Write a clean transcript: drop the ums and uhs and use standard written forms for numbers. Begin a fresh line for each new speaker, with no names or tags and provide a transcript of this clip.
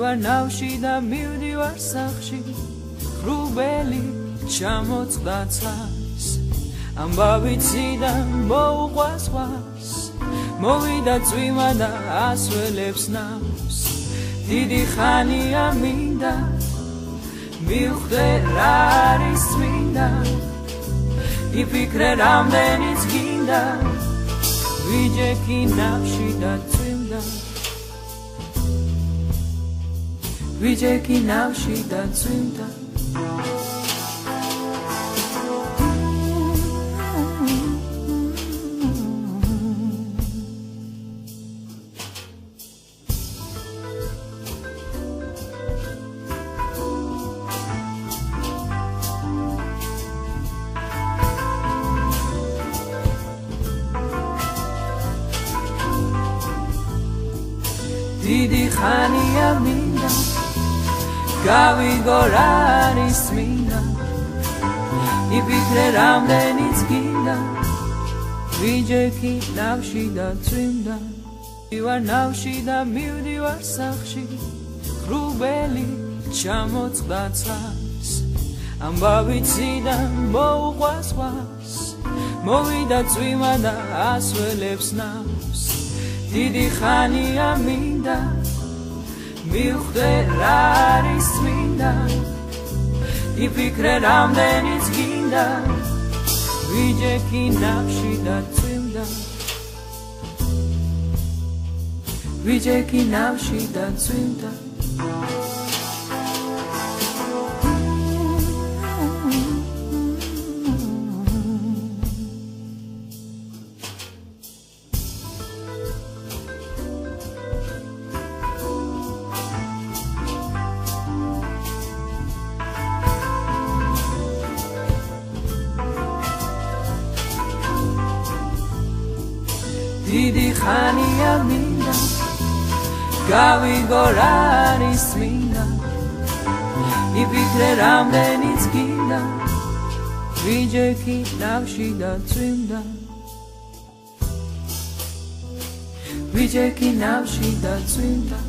ვარ ნავში და მივდივარ სახში ხრუბელი ჩამოწყდა ცას ამბავიციდან მოუყვას ყვას მოვიდა წვიმა და ასველებს ნავს დიდი ხანია მინდა მივხვდე რა არის წმინდა იფიქრე რამდენიც გინდა ვიჯექი ნავში და წვიმდა ვიჯექი ნავში და წვიმდა დიდი ხანია მინდა გავიგო რა არის წმინდა იფიქრე რამდენიც გინდა ვიჯექი ნავში და წვიმდა ვარ ნავში და მივდივარ სახში ხრუბელი ჩამოწყდა ცას ამბავიციდან მოუყვას ყვას მოვიდა წვიმა და ასველებს ნავს დიდი ხანია მინდა მივხვდე რა არის წმინდა იფიქრე რამდენიც გინდა ვიჯექი ნავში და წვიმდა ვიჯექი ნავში და წვიმდა დიდი ხანია მინდა გავიგო რა არის წმინდა იფიქრე რამდენიც გინდა ვიჯექი ნავში და წვიმდა ვიჯექი ნავში და წვიმდა